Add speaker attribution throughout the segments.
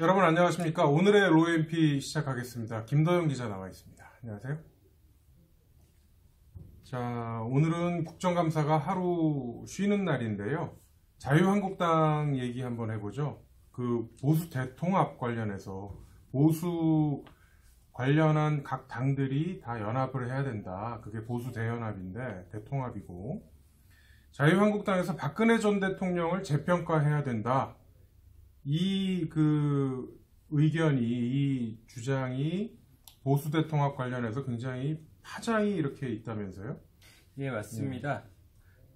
Speaker 1: 여러분 안녕하십니까? 오늘의 로엠피 시작하겠습니다. 김도영 기자 나와 있습니다. 안녕하세요. 자, 오늘은 국정감사가 하루 쉬는 날인데요. 자유한국당 얘기 한번 해보죠. 그 보수 대통합 관련해서 보수 관련한 각 당들이 다 연합을 해야 된다. 그게 보수 대연합인데 대통합이고, 자유한국당에서 박근혜 전 대통령을 재평가해야 된다. 이 의견이, 이 주장이 보수 대통합 관련해서 굉장히 파장이 이렇게 있다면서요?
Speaker 2: 예, 맞습니다.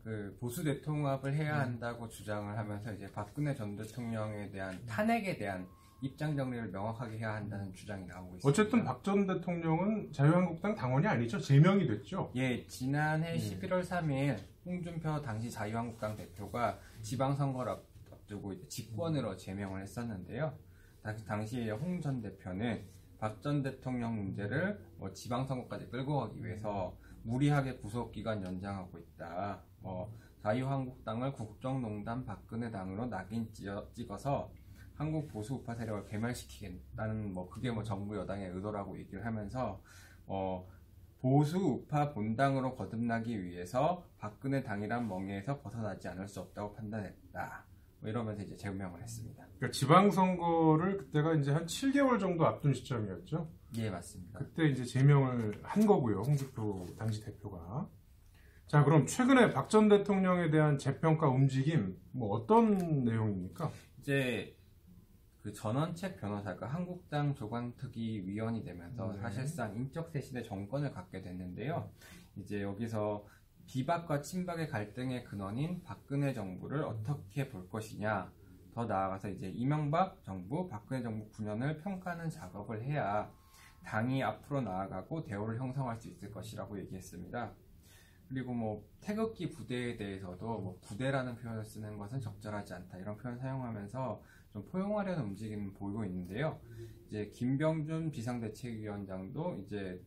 Speaker 2: 그 보수 대통합을 해야 한다고 주장을 하면서 이제 박근혜 전 대통령에 대한 탄핵에 대한 입장 정리를 명확하게 해야 한다는 주장이 나오고 있습니다.
Speaker 1: 어쨌든 박 전 대통령은 자유한국당 당원이 아니죠. 제명이 됐죠.
Speaker 2: 예, 지난해 11월 3일 홍준표 당시 자유한국당 대표가 지방선거를 앞두고 직권으로 제명을 했었는데요. 당시에 홍 전 대표는 박 전 대통령 문제를 지방선거까지 끌고 가기 위해서 무리하게 구속기간 연장하고 있다. 자유한국당을 국정농단 박근혜 당으로 낙인 찍어서 한국 보수 우파 세력을 괴멸시키겠다는 그게 정부 여당의 의도라고 얘기를 하면서 보수 우파 본당으로 거듭나기 위해서 박근혜 당이란 멍에에서 벗어나지 않을 수 없다고 판단했다. 이러면서 이제 제명을 했습니다.
Speaker 1: 그러니까 지방선거를 그때가 이제 한 7개월 정도 앞둔 시점이었죠.
Speaker 2: 예, 맞습니다.
Speaker 1: 그때 이제 제명을 한 거고요. 홍준표 당시 대표가. 자, 그럼 최근에 박 전 대통령에 대한 재평가 움직임 어떤 내용입니까?
Speaker 2: 이제 그 전원책 변호사가 한국당 조광특위 위원이 되면서 사실상 인적쇄신의 정권을 갖게 됐는데요. 이제 여기서 비박과 친박의 갈등의 근원인 박근혜 정부를 어떻게 볼 것이냐, 더 나아가서 이제 이명박 정부, 박근혜 정부 9년을 평가하는 작업을 해야 당이 앞으로 나아가고 대우를 형성할 수 있을 것이라고 얘기했습니다. 그리고 태극기 부대에 대해서도 부대라는 표현을 쓰는 것은 적절하지 않다, 이런 표현 사용하면서 좀 포용하려는 움직임을 보이고 있는데요. 이제 김병준 비상대책위원장도 이제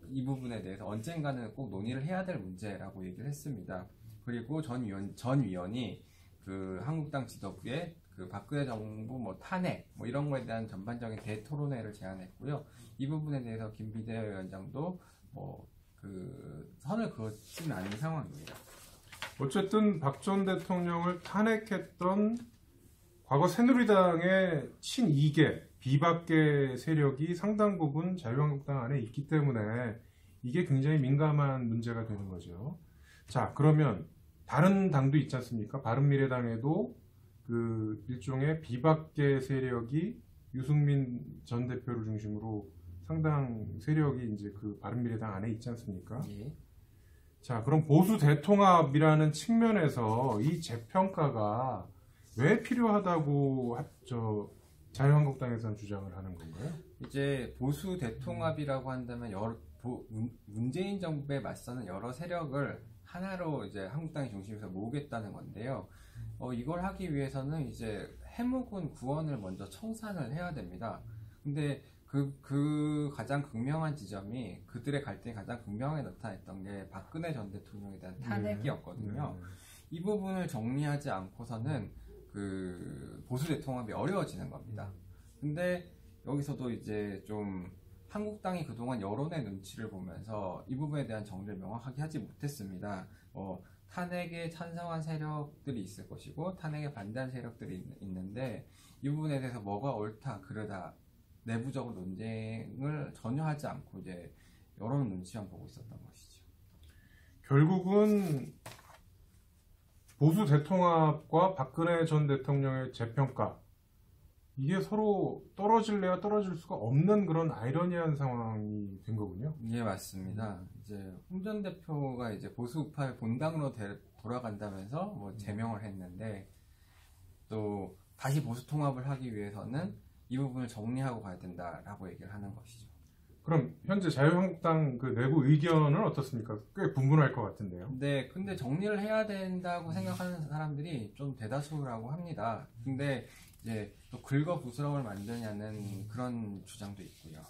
Speaker 2: 이 부분에 대해서 언젠가는 꼭 논의를 해야 될 문제라고 얘기를 했습니다. 그리고 전 위원이 그 한국당 지도부에 그 박근혜 정부 탄핵 이런 거에 대한 전반적인 대토론회를 제안했고요. 이 부분에 대해서 김 비대위원장도 그 선을 그었지는 않은 상황입니다.
Speaker 1: 어쨌든 박 전 대통령을 탄핵했던 과거 새누리당의 친이계, 비박계 세력이 상당 부분 자유한국당 안에 있기 때문에 이게 굉장히 민감한 문제가 되는 거죠. 자, 그러면 다른 당도 있지 않습니까? 바른미래당에도 그 일종의 비박계 세력이 유승민 전 대표를 중심으로 상당 세력이 이제 그 바른미래당 안에 있지 않습니까?
Speaker 2: 예.
Speaker 1: 자, 그럼 보수 대통합이라는 측면에서 이 재평가가 왜 필요하다고 자유한국당에서는 주장을 하는 건가요?
Speaker 2: 이제 보수 대통합이라고 한다면 문재인 정부에 맞서는 여러 세력을 하나로 이제 한국당의 중심에서 모으겠다는 건데요. 이걸 하기 위해서는 이제 해묵은 구원을 먼저 청산을 해야 됩니다. 근데 그 가장 극명한 지점이, 그들의 갈등이 가장 극명하게 나타냈던 게 박근혜 전 대통령에 대한 탄핵이었거든요. 이 부분을 정리하지 않고서는 그 보수 대통합이 어려워지는 겁니다. 근데 여기서도 이제 좀 한국당이 그동안 여론의 눈치를 보면서 이 부분에 대한 정리를 명확하게 하지 못했습니다. 탄핵에 찬성한 세력들이 있을 것이고 탄핵에 반대한 세력들이 있는데 이 부분에 대해서 뭐가 옳다 그르다 내부적으로 논쟁을 전혀 하지 않고 이제 여론 눈치만 보고 있었던 것이죠.
Speaker 1: 결국은 보수 대통합과 박근혜 전 대통령의 재평가, 이게 서로 떨어질래야 떨어질 수가 없는 그런 아이러니한 상황이 된 거군요.
Speaker 2: 예, 맞습니다. 이제 홍 전 대표가 이제 보수 우파의 본당으로 돌아간다면서 제명을 했는데, 또 다시 보수 통합을 하기 위해서는 이 부분을 정리하고 가야 된다라고 얘기를 하는 것이죠.
Speaker 1: 그럼 현재 자유한국당 그 내부 의견은 어떻습니까? 꽤 분분할 것 같은데요.
Speaker 2: 네, 근데 정리를 해야 된다고 생각하는 사람들이 좀 대다수라고 합니다. 근데 이제 또 긁어부스럼을 만드냐는 그런 주장도 있고요.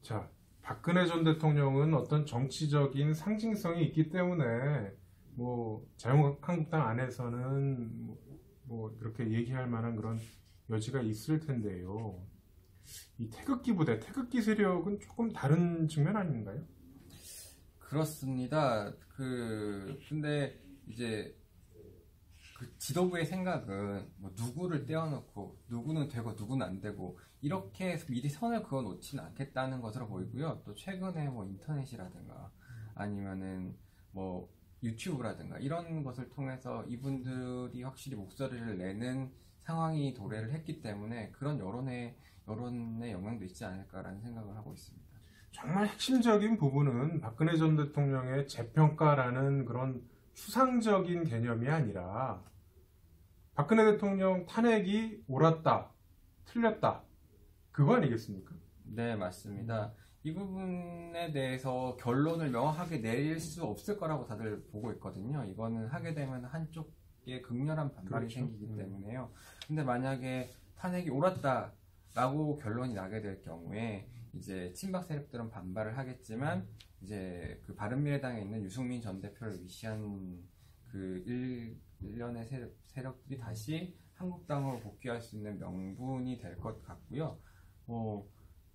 Speaker 1: 자, 박근혜 전 대통령은 어떤 정치적인 상징성이 있기 때문에 자유한국당 안에서는 뭐 이렇게 얘기할 만한 그런 여지가 있을 텐데요. 이 태극기 부대, 태극기 세력은 조금 다른 측면 아닌가요?
Speaker 2: 그렇습니다. 근데 이제 그 지도부의 생각은 뭐 누구를 떼어놓고 누구는 되고 누구는 안 되고 이렇게 해서 미리 선을 그어 놓지는 않겠다는 것으로 보이고요. 또 최근에 뭐 인터넷이라든가 아니면은 뭐 유튜브라든가 이런 것을 통해서 이분들이 확실히 목소리를 내는 상황이 도래를 했기 때문에 그런 여론의 영향도 있지 않을까라는 생각을 하고 있습니다.
Speaker 1: 정말 핵심적인 부분은 박근혜 전 대통령의 재평가라는 그런 추상적인 개념이 아니라 박근혜 대통령 탄핵이 옳았다, 틀렸다, 그거 아니겠습니까?
Speaker 2: 네, 맞습니다. 이 부분에 대해서 결론을 명확하게 내릴 수 없을 거라고 다들 보고 있거든요. 이거는 하게 되면 한쪽에 극렬한 반발이
Speaker 1: 그렇죠.
Speaker 2: 생기기 때문에요. 근데 만약에 탄핵이 옳았다라고 결론이 나게 될 경우에 이제 친박 세력들은 반발을 하겠지만 이제 그 바른미래당에 있는 유승민 전 대표를 위시한 그 일련의 세력들이 다시 한국당으로 복귀할 수 있는 명분이 될 것 같고요.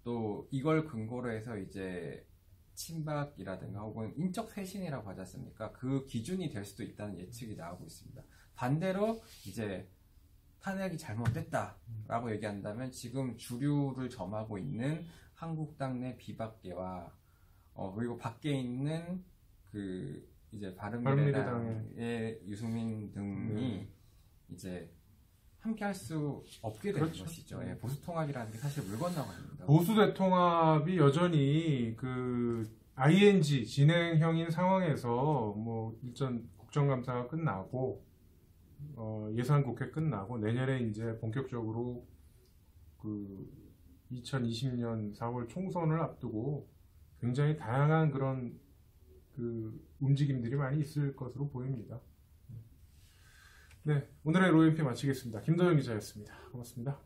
Speaker 2: 또 이걸 근거로 해서 이제 친박이라든가 혹은 인적 쇄신이라고 하지 않습니까? 그 기준이 될 수도 있다는 예측이 나오고 있습니다. 반대로 이제 탄핵이 잘못됐다라고 얘기한다면 지금 주류를 점하고 있는 한국당 내 비박계와 그리고 밖에 있는 그 이제 바른미래당의 유승민 등이 이제 함께 할 수 없게 되는
Speaker 1: 그렇죠.
Speaker 2: 것이죠. 예, 보수 통합이라는 게 사실 물 건너갑니다.
Speaker 1: 보수 대통합이 여전히 그 ING 진행형인 상황에서 뭐 일전 국정감사가 끝나고 예산국회 끝나고 내년에 이제 본격적으로 그 2020년 4월 총선을 앞두고 굉장히 다양한 그런 그 움직임들이 많이 있을 것으로 보입니다. 네, 오늘의 로이언피 마치겠습니다. 김도영 기자였습니다. 고맙습니다.